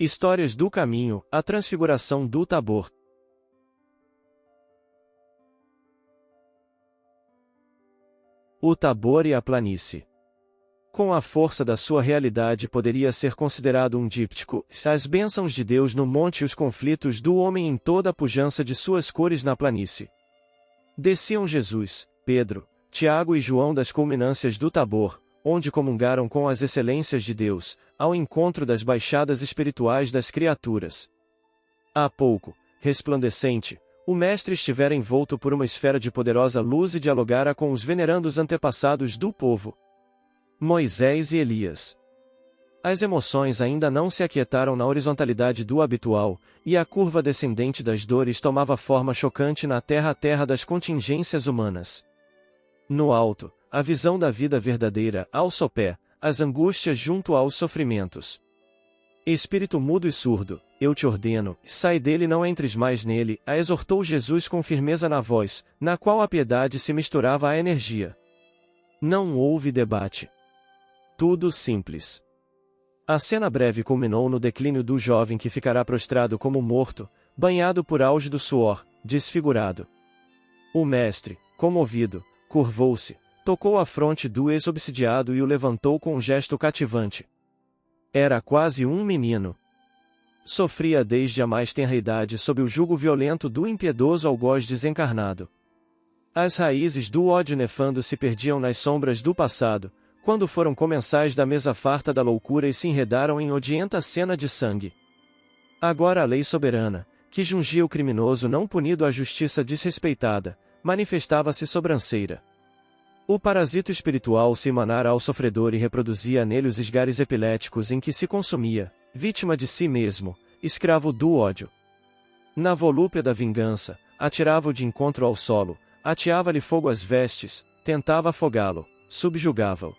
Histórias do caminho, a transfiguração do Tabor. O Tabor e a planície. Com a força da sua realidade poderia ser considerado um díptico, as bênçãos de Deus no monte e os conflitos do homem em toda a pujança de suas cores na planície. Desciam Jesus, Pedro, Tiago e João das culminâncias do Tabor, onde comungaram com as excelências de Deus, ao encontro das baixadas espirituais das criaturas. Há pouco, resplandecente, o Mestre estivera envolto por uma esfera de poderosa luz e dialogara com os venerandos antepassados do povo, Moisés e Elias. As emoções ainda não se aquietaram na horizontalidade do habitual, e a curva descendente das dores tomava forma chocante na terra das contingências humanas. No alto, a visão da vida verdadeira, ao sopé, as angústias junto aos sofrimentos. Espírito mudo e surdo, eu te ordeno, sai dele e não entres mais nele, a exortou Jesus com firmeza na voz, na qual a piedade se misturava à energia. Não houve debate. Tudo simples. A cena breve culminou no declínio do jovem que ficará prostrado como morto, banhado por álgido suor, desfigurado. O mestre, comovido, curvou-se, tocou a fronte do ex-obsidiado e o levantou com um gesto cativante. Era quase um menino. Sofria desde a mais tenra idade sob o jugo violento do impiedoso algoz desencarnado. As raízes do ódio nefando se perdiam nas sombras do passado, quando foram comensais da mesa farta da loucura e se enredaram em odienta cena de sangue. Agora a lei soberana, que jungia o criminoso não punido à justiça desrespeitada, manifestava-se sobranceira. O parasito espiritual se emanara ao sofredor e reproduzia nele os esgares epiléticos em que se consumia, vítima de si mesmo, escravo do ódio. Na volúpia da vingança, atirava-o de encontro ao solo, ateava-lhe fogo às vestes, tentava afogá-lo, subjugava-o.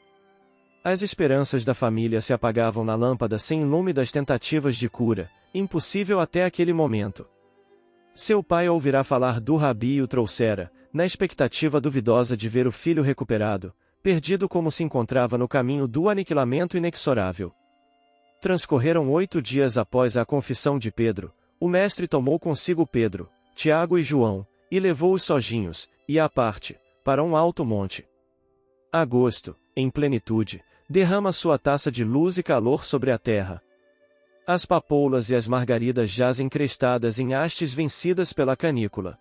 As esperanças da família se apagavam na lâmpada sem lume das tentativas de cura, impossível até aquele momento. Seu pai ouvirá falar do Rabi e o trouxera, na expectativa duvidosa de ver o filho recuperado, perdido como se encontrava no caminho do aniquilamento inexorável. Transcorreram 8 dias após a confissão de Pedro, o mestre tomou consigo Pedro, Tiago e João, e levou-os sozinhos, e à parte, para um alto monte. Agosto, em plenitude, derrama sua taça de luz e calor sobre a terra. As papoulas e as margaridas jazem crestadas em hastes vencidas pela canícula.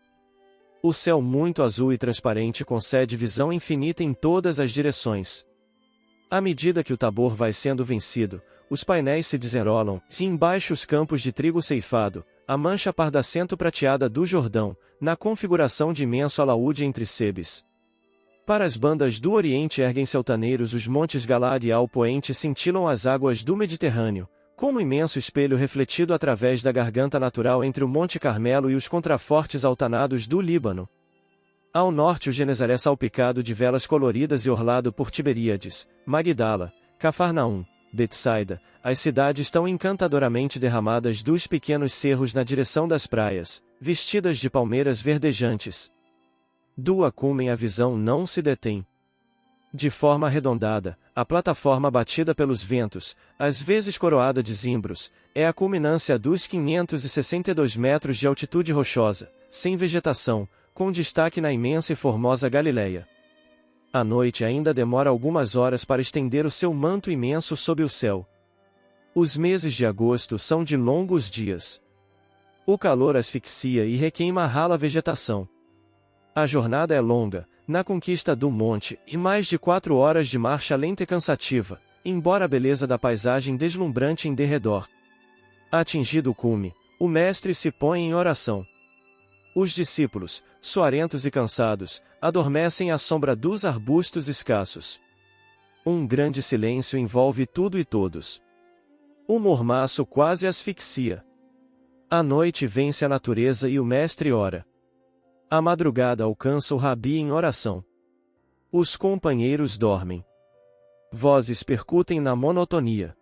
O céu muito azul e transparente concede visão infinita em todas as direções. À medida que o Tabor vai sendo vencido, os painéis se desenrolam, e embaixo os campos de trigo ceifado, a mancha pardacento prateada do Jordão, na configuração de imenso alaúde entre sebes. Para as bandas do Oriente erguem-se altaneiros os montes Galad e ao poente cintilam as águas do Mediterrâneo, como um imenso espelho refletido através da garganta natural entre o Monte Carmelo e os contrafortes altanados do Líbano. Ao norte o Genezaré salpicado de velas coloridas e orlado por Tiberíades, Magdala, Cafarnaum, Betsaida, as cidades tão encantadoramente derramadas dos pequenos cerros na direção das praias, vestidas de palmeiras verdejantes. Do acumen a visão não se detém. De forma arredondada, a plataforma batida pelos ventos, às vezes coroada de zimbros, é a culminância dos 562 metros de altitude rochosa, sem vegetação, com destaque na imensa e formosa Galileia. A noite ainda demora algumas horas para estender o seu manto imenso sob o céu. Os meses de agosto são de longos dias. O calor asfixia e requeima a rala vegetação. A jornada é longa, na conquista do monte, e mais de 4 horas de marcha lenta e cansativa, embora a beleza da paisagem deslumbrante em derredor. Atingido o cume, o mestre se põe em oração. Os discípulos, suarentos e cansados, adormecem à sombra dos arbustos escassos. Um grande silêncio envolve tudo e todos. O mormaço quase asfixia. A noite vence a natureza e o mestre ora. A madrugada alcança o Rabi em oração. Os companheiros dormem. Vozes percutem na monotonia.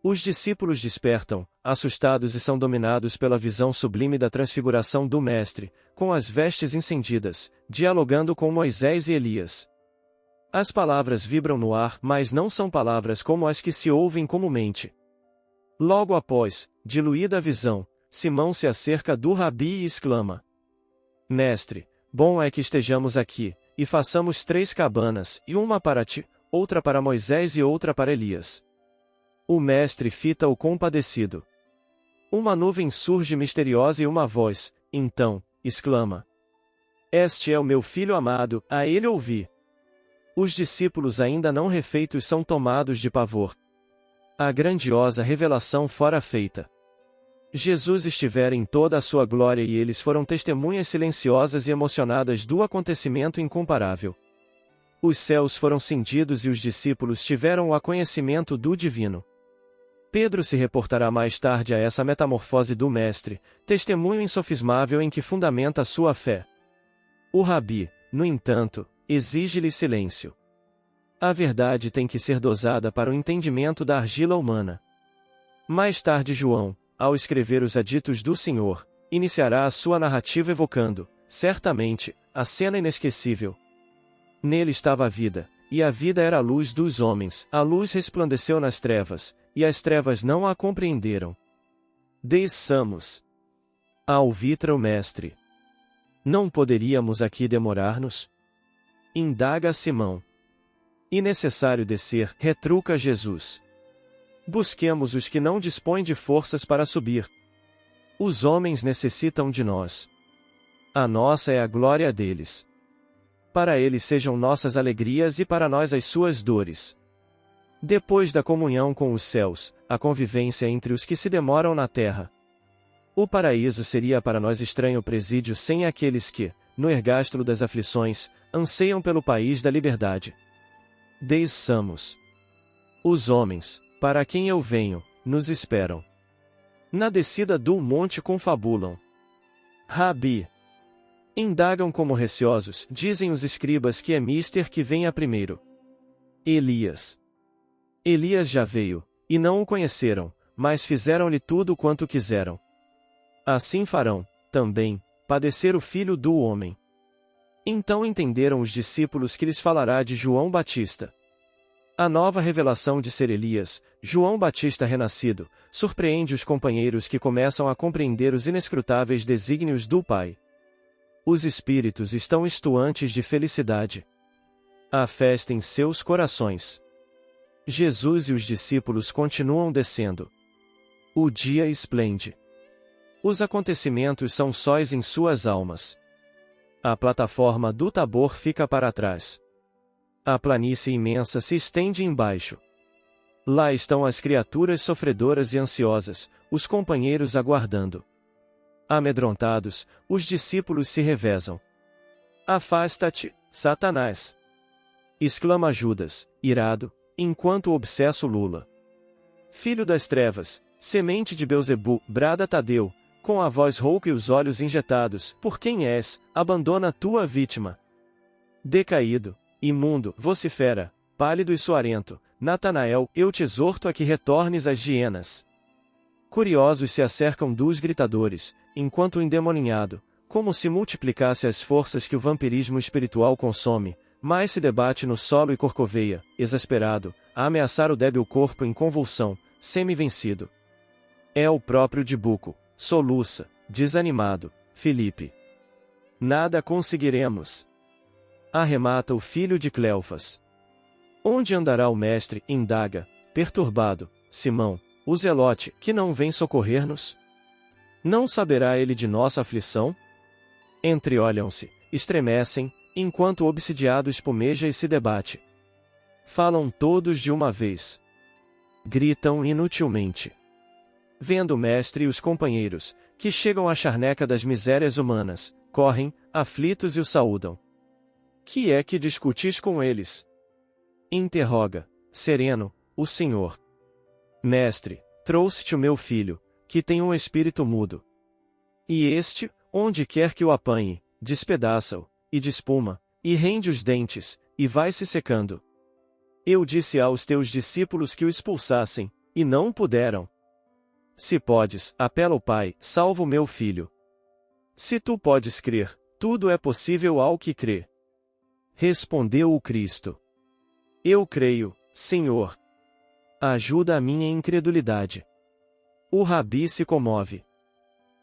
Os discípulos despertam, assustados e são dominados pela visão sublime da transfiguração do Mestre, com as vestes incendidas, dialogando com Moisés e Elias. As palavras vibram no ar, mas não são palavras como as que se ouvem comumente. Logo após, diluída a visão, Simão se acerca do Rabi e exclama: Mestre, bom é que estejamos aqui, e façamos 3 cabanas, e uma para ti, outra para Moisés e outra para Elias. O mestre fita-o compadecido. Uma nuvem surge misteriosa e uma voz, então, exclama: Este é o meu filho amado, a ele ouvi. Os discípulos ainda não refeitos são tomados de pavor. A grandiosa revelação fora feita. Jesus estivera em toda a sua glória e eles foram testemunhas silenciosas e emocionadas do acontecimento incomparável. Os céus foram cindidos e os discípulos tiveram o conhecimento do divino. Pedro se reportará mais tarde a essa metamorfose do Mestre, testemunho insofismável em que fundamenta a sua fé. O Rabi, no entanto, exige-lhe silêncio. A verdade tem que ser dosada para o entendimento da argila humana. Mais tarde João, ao escrever os Aditos do Senhor, iniciará a sua narrativa evocando, certamente, a cena inesquecível. Nele estava a vida, e a vida era a luz dos homens, a luz resplandeceu nas trevas, e as trevas não a compreenderam. Desçamos. Alvitra o Mestre. Não poderíamos aqui demorar-nos? Indaga Simão. E necessário descer, retruca Jesus. Busquemos os que não dispõem de forças para subir. Os homens necessitam de nós. A nossa é a glória deles. Para eles sejam nossas alegrias e para nós as suas dores. Depois da comunhão com os céus, a convivência entre os que se demoram na terra. O paraíso seria para nós estranho presídio sem aqueles que, no ergástulo das aflições, anseiam pelo país da liberdade. Desçamos. Os homens, para quem eu venho, nos esperam. Na descida do monte confabulam. Rabi. Indagam como receosos, dizem os escribas que é mister que venha primeiro. Elias. Elias já veio, e não o conheceram, mas fizeram-lhe tudo quanto quiseram. Assim farão, também, padecer o Filho do Homem. Então entenderam os discípulos que lhes falará de João Batista. A nova revelação de ser Elias, João Batista renascido, surpreende os companheiros que começam a compreender os inescrutáveis desígnios do Pai. Os espíritos estão estuantes de felicidade. Há festa em seus corações. Jesus e os discípulos continuam descendo. O dia esplende. Os acontecimentos são sóis em suas almas. A plataforma do Tabor fica para trás. A planície imensa se estende embaixo. Lá estão as criaturas sofredoras e ansiosas, os companheiros aguardando. Amedrontados, os discípulos se revezam. Afasta-te, Satanás! Exclama Judas, irado, enquanto o obsesso Lula. Filho das trevas, semente de Belzebu, brada Tadeu, com a voz rouca e os olhos injetados, por quem és, abandona tua vítima. Decaído, imundo, vocifera, pálido e suarento, Natanael, eu te exorto a que retornes às hienas. Curiosos se acercam dos gritadores, enquanto o endemoninhado, como se multiplicasse as forças que o vampirismo espiritual consome, mais se debate no solo e corcoveia, exasperado, a ameaçar o débil corpo em convulsão, semi-vencido. É o próprio Dibuco, soluça, desanimado, Filipe. Nada conseguiremos. Arremata o filho de Cleofas. Onde andará o mestre? Indaga, perturbado, Simão, o zelote, que não vem socorrer-nos? Não saberá ele de nossa aflição? Entreolham-se, estremecem, enquanto o obsidiado espumeja e se debate. Falam todos de uma vez. Gritam inutilmente. Vendo o mestre e os companheiros, que chegam à charneca das misérias humanas, correm, aflitos e o saúdam. Que é que discutis com eles? Interroga, sereno, o Senhor. Mestre, trouxe-te o meu filho, que tem um espírito mudo. E este, onde quer que o apanhe, despedaça-o, e despuma, e rende os dentes, e vai se secando. Eu disse aos teus discípulos que o expulsassem, e não puderam. Se podes, apela ao Pai, salva o meu filho. Se tu podes crer, tudo é possível ao que crê. Respondeu o Cristo. Eu creio, Senhor. Ajuda a minha incredulidade. O rabi se comove.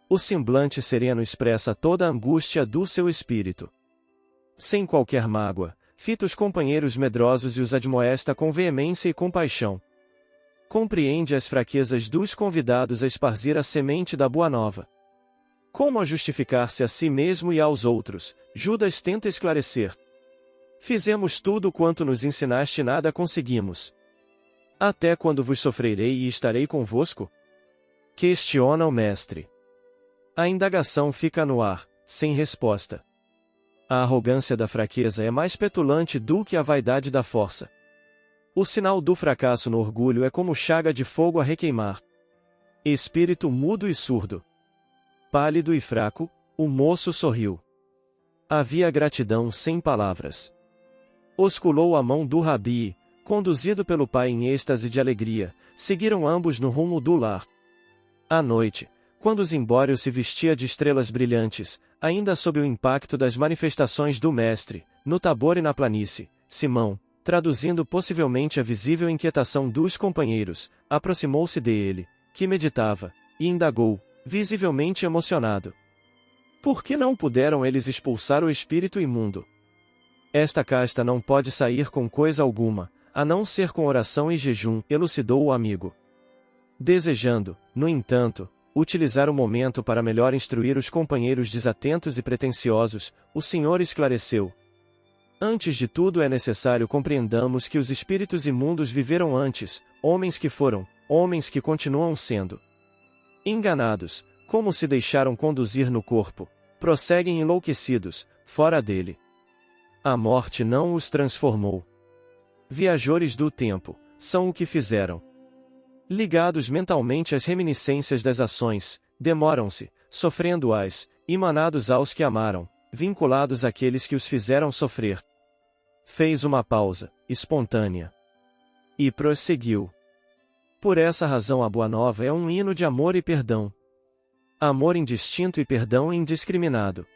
O semblante sereno expressa toda a angústia do seu espírito. Sem qualquer mágoa, fita os companheiros medrosos e os admoesta com veemência e compaixão. Compreende as fraquezas dos convidados a esparzir a semente da boa nova. Como a justificar-se a si mesmo e aos outros, Judas tenta esclarecer. Fizemos tudo quanto nos ensinaste e nada conseguimos. Até quando vos sofrerei e estarei convosco? Questiona o mestre. A indagação fica no ar, sem resposta. A arrogância da fraqueza é mais petulante do que a vaidade da força. O sinal do fracasso no orgulho é como chaga de fogo a requeimar. Espírito mudo e surdo. Pálido e fraco, o moço sorriu. Havia gratidão sem palavras. Osculou a mão do rabi, conduzido pelo pai em êxtase de alegria, seguiram ambos no rumo do lar. À noite, quando o zimbório se vestia de estrelas brilhantes, ainda sob o impacto das manifestações do mestre, no Tabor e na planície, Simão, traduzindo possivelmente a visível inquietação dos companheiros, aproximou-se dele, que meditava, e indagou, visivelmente emocionado. Por que não puderam eles expulsar o espírito imundo? Esta casta não pode sair com coisa alguma, a não ser com oração e jejum, elucidou o amigo. Desejando, no entanto, utilizar o momento para melhor instruir os companheiros desatentos e pretensiosos, o Senhor esclareceu. Antes de tudo é necessário compreendamos que os espíritos imundos viveram antes, homens que foram, homens que continuam sendo. Enganados, como se deixaram conduzir no corpo, prosseguem enlouquecidos, fora dele. A morte não os transformou. Viajores do tempo, são o que fizeram. Ligados mentalmente às reminiscências das ações, demoram-se, sofrendo-as, emanados aos que amaram, vinculados àqueles que os fizeram sofrer. Fez uma pausa, espontânea. E prosseguiu. Por essa razão a Boa Nova é um hino de amor e perdão. Amor indistinto e perdão indiscriminado.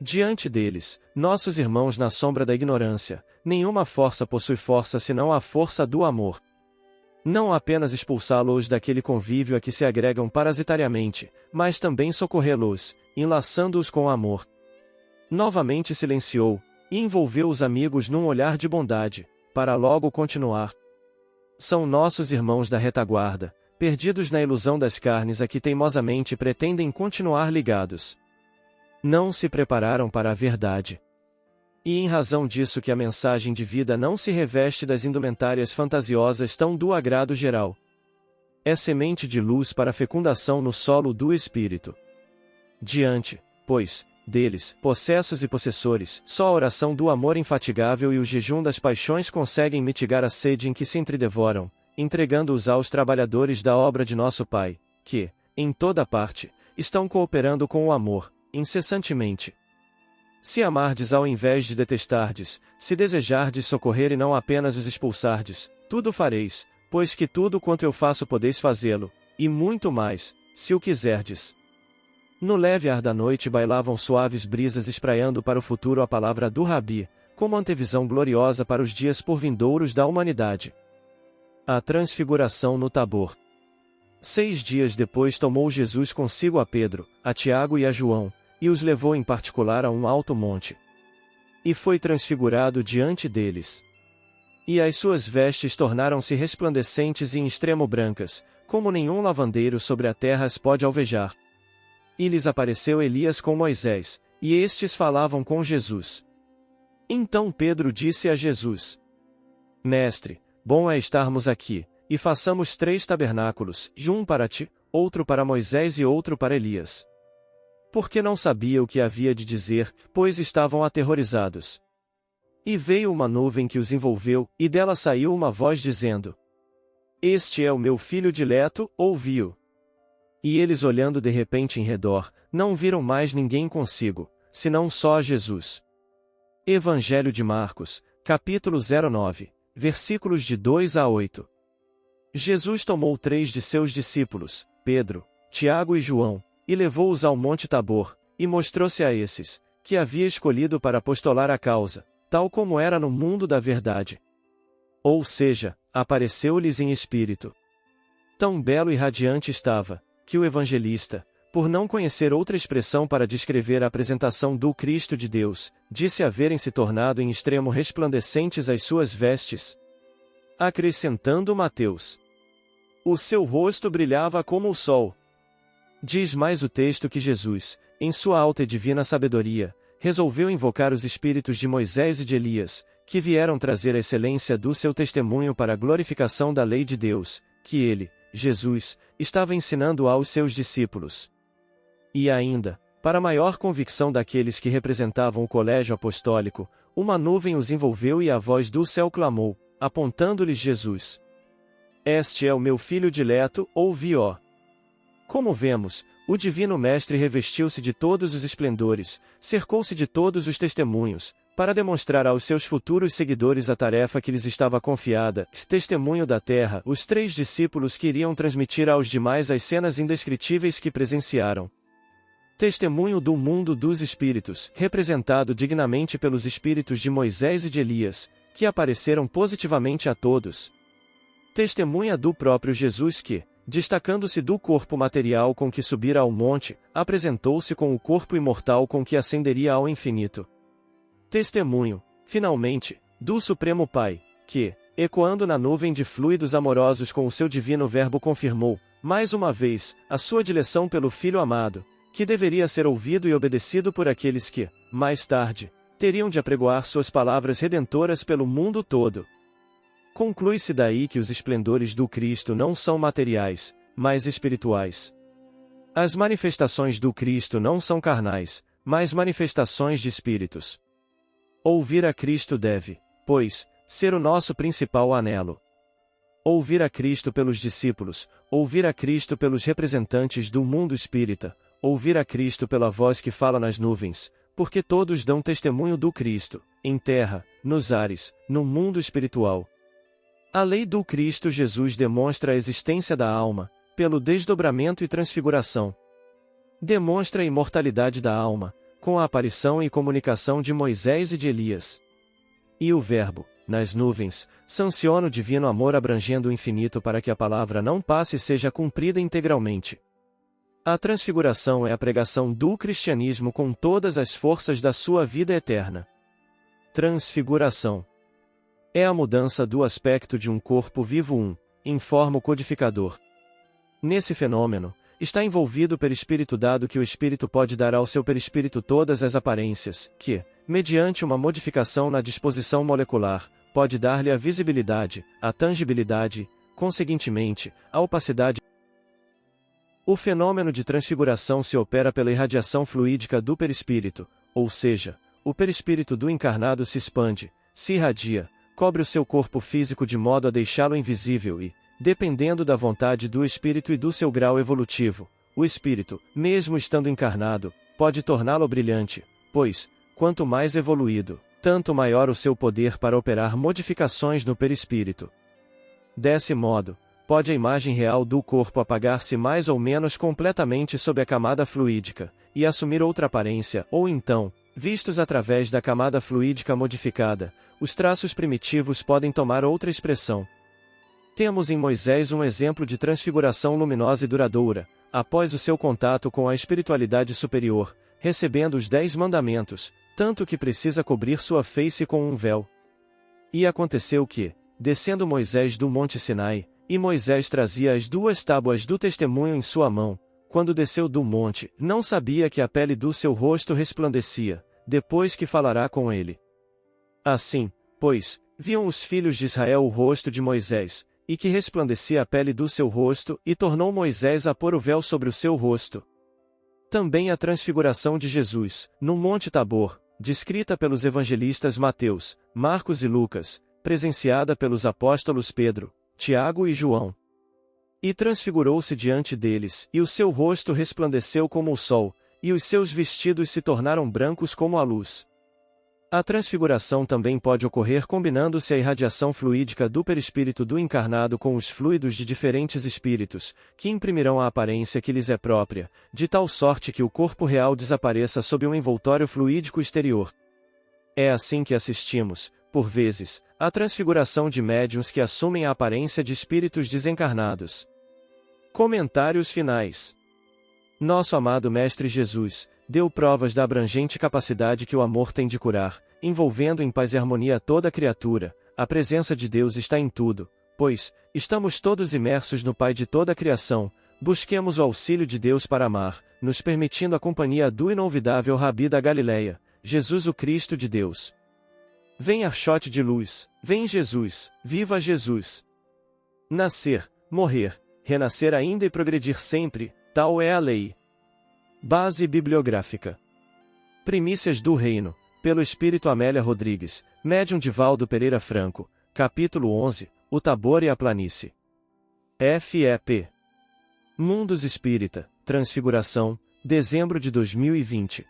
Diante deles, nossos irmãos na sombra da ignorância, nenhuma força possui força senão a força do amor. Não apenas expulsá-los daquele convívio a que se agregam parasitariamente, mas também socorrê-los, enlaçando-os com amor. Novamente silenciou, e envolveu os amigos num olhar de bondade, para logo continuar. São nossos irmãos da retaguarda, perdidos na ilusão das carnes a que teimosamente pretendem continuar ligados. Não se prepararam para a verdade. E em razão disso que a mensagem de vida não se reveste das indumentárias fantasiosas tão do agrado geral. É semente de luz para a fecundação no solo do espírito. Diante, pois, deles, possessos e possessores, só a oração do amor infatigável e o jejum das paixões conseguem mitigar a sede em que se entredevoram, entregando-os aos trabalhadores da obra de nosso Pai, que, em toda parte, estão cooperando com o amor, incessantemente. Se amardes ao invés de detestardes, se desejardes socorrer e não apenas os expulsardes, tudo fareis, pois que tudo quanto eu faço podeis fazê-lo, e muito mais, se o quiserdes. No leve ar da noite bailavam suaves brisas espraiando para o futuro a palavra do Rabi, como antevisão gloriosa para os dias porvindouros da humanidade. A transfiguração no Tabor. 6 dias depois tomou Jesus consigo a Pedro, a Tiago e a João, e os levou em particular a um alto monte. E foi transfigurado diante deles. E as suas vestes tornaram-se resplandecentes e em extremo brancas, como nenhum lavandeiro sobre a terra as pode alvejar. E lhes apareceu Elias com Moisés, e estes falavam com Jesus. Então Pedro disse a Jesus: Mestre, bom é estarmos aqui, e façamos 3 tabernáculos, um para ti, outro para Moisés e outro para Elias. Porque não sabia o que havia de dizer, pois estavam aterrorizados. E veio uma nuvem que os envolveu, e dela saiu uma voz dizendo: Este é o meu filho dileto, ouvi-o. E eles olhando de repente em redor, não viram mais ninguém consigo, senão só a Jesus. Evangelho de Marcos, capítulo 09, versículos de 2 a 8. Jesus tomou 3 de seus discípulos, Pedro, Tiago e João, e levou-os ao Monte Tabor, e mostrou-se a esses, que havia escolhido para apostolar a causa, tal como era no mundo da verdade. Ou seja, apareceu-lhes em espírito. Tão belo e radiante estava, que o evangelista, por não conhecer outra expressão para descrever a apresentação do Cristo de Deus, disse haverem se tornado em extremo resplandecentes as suas vestes. Acrescentando Mateus: o seu rosto brilhava como o sol. Diz mais o texto que Jesus, em sua alta e divina sabedoria, resolveu invocar os espíritos de Moisés e de Elias, que vieram trazer a excelência do seu testemunho para a glorificação da lei de Deus, que ele, Jesus, estava ensinando aos seus discípulos. E ainda, para maior convicção daqueles que representavam o colégio apostólico, uma nuvem os envolveu e a voz do céu clamou, apontando-lhes Jesus: este é o meu filho dileto, ouvi-o. Como vemos, o Divino Mestre revestiu-se de todos os esplendores, cercou-se de todos os testemunhos, para demonstrar aos seus futuros seguidores a tarefa que lhes estava confiada, testemunho da terra, os 3 discípulos que iriam transmitir aos demais as cenas indescritíveis que presenciaram. Testemunho do mundo dos espíritos, representado dignamente pelos espíritos de Moisés e de Elias, que apareceram positivamente a todos. Testemunha do próprio Jesus que, destacando-se do corpo material com que subira ao monte, apresentou-se com o corpo imortal com que ascenderia ao infinito. Testemunho, finalmente, do Supremo Pai, que, ecoando na nuvem de fluidos amorosos com o seu divino verbo confirmou, mais uma vez, a sua dileção pelo Filho amado, que deveria ser ouvido e obedecido por aqueles que, mais tarde, teriam de apregoar suas palavras redentoras pelo mundo todo. Conclui-se daí que os esplendores do Cristo não são materiais, mas espirituais. As manifestações do Cristo não são carnais, mas manifestações de espíritos. Ouvir a Cristo deve, pois, ser o nosso principal anelo. Ouvir a Cristo pelos discípulos, ouvir a Cristo pelos representantes do mundo espírita, ouvir a Cristo pela voz que fala nas nuvens, porque todos dão testemunho do Cristo, em terra, nos ares, no mundo espiritual. A lei do Cristo Jesus demonstra a existência da alma, pelo desdobramento e transfiguração. Demonstra a imortalidade da alma, com a aparição e comunicação de Moisés e de Elias. E o Verbo, nas nuvens, sanciona o divino amor abrangendo o infinito para que a palavra não passe e seja cumprida integralmente. A transfiguração é a pregação do cristianismo com todas as forças da sua vida eterna. Transfiguração é a mudança do aspecto de um corpo vivo informa o codificador. Nesse fenômeno, está envolvido o perispírito dado que o espírito pode dar ao seu perispírito todas as aparências, que, mediante uma modificação na disposição molecular, pode dar-lhe a visibilidade, a tangibilidade, conseguintemente, a opacidade. O fenômeno de transfiguração se opera pela irradiação fluídica do perispírito, ou seja, o perispírito do encarnado se expande, se irradia, cobre o seu corpo físico de modo a deixá-lo invisível e, dependendo da vontade do espírito e do seu grau evolutivo, o espírito, mesmo estando encarnado, pode torná-lo brilhante, pois, quanto mais evoluído, tanto maior o seu poder para operar modificações no perispírito. Desse modo, pode a imagem real do corpo apagar-se mais ou menos completamente sob a camada fluídica, e assumir outra aparência, ou então, vistos através da camada fluídica modificada, os traços primitivos podem tomar outra expressão. Temos em Moisés um exemplo de transfiguração luminosa e duradoura, após o seu contato com a espiritualidade superior, recebendo os 10 mandamentos, tanto que precisa cobrir sua face com um véu. E aconteceu que, descendo Moisés do monte Sinai, e Moisés trazia as 2 tábuas do testemunho em sua mão, quando desceu do monte, não sabia que a pele do seu rosto resplandecia, depois que falará com ele. Assim, pois, viam os filhos de Israel o rosto de Moisés, e que resplandecia a pele do seu rosto, e tornou Moisés a pôr o véu sobre o seu rosto. Também a transfiguração de Jesus, no Monte Tabor, descrita pelos evangelistas Mateus, Marcos e Lucas, presenciada pelos apóstolos Pedro, Tiago e João. E transfigurou-se diante deles, e o seu rosto resplandeceu como o sol, e os seus vestidos se tornaram brancos como a luz. A transfiguração também pode ocorrer combinando-se a irradiação fluídica do perispírito do encarnado com os fluidos de diferentes espíritos, que imprimirão a aparência que lhes é própria, de tal sorte que o corpo real desapareça sob um envoltório fluídico exterior. É assim que assistimos, por vezes, à transfiguração de médiuns que assumem a aparência de espíritos desencarnados. Comentários finais. Nosso amado Mestre Jesus deu provas da abrangente capacidade que o amor tem de curar, envolvendo em paz e harmonia toda criatura. A presença de Deus está em tudo, pois estamos todos imersos no Pai de toda a criação. Busquemos o auxílio de Deus para amar, nos permitindo a companhia do inolvidável Rabi da Galileia, Jesus o Cristo de Deus. Vem Archote de luz, vem Jesus, viva Jesus! Nascer, morrer, renascer ainda e progredir sempre, tal é a lei. Base bibliográfica. Primícias do Reino, pelo Espírito Amélia Rodrigues, médium Divaldo Pereira Franco, capítulo 11, O Tabor e a Planície. F.E.P. Mundos Espírita, Transfiguração, dezembro de 2020.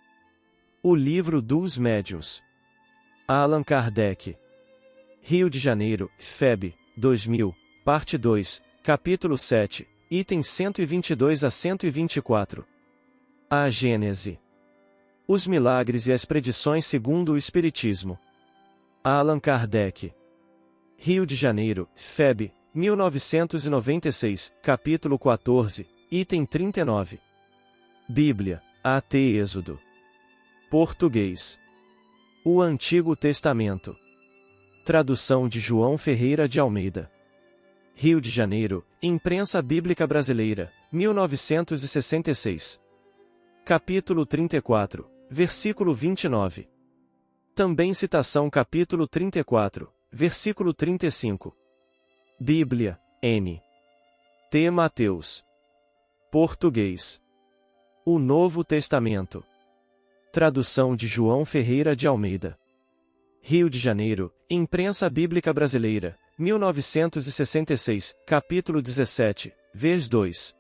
O Livro dos Médiuns. Allan Kardec. Rio de Janeiro, FEB, 2000, parte 2, capítulo 7, itens 122 a 124. A Gênese. Os milagres e as predições segundo o Espiritismo. Allan Kardec. Rio de Janeiro, FEB, 1996, capítulo 14, item 39. Bíblia, A.T. Êxodo. Português. O Antigo Testamento. Tradução de João Ferreira de Almeida. Rio de Janeiro, Imprensa Bíblica Brasileira, 1966. Capítulo 34, versículo 29. Também citação capítulo 34, versículo 35. Bíblia, N. T. Mateus. Português. O Novo Testamento. Tradução de João Ferreira de Almeida. Rio de Janeiro, Imprensa Bíblica Brasileira, 1966, capítulo 17, vez 2.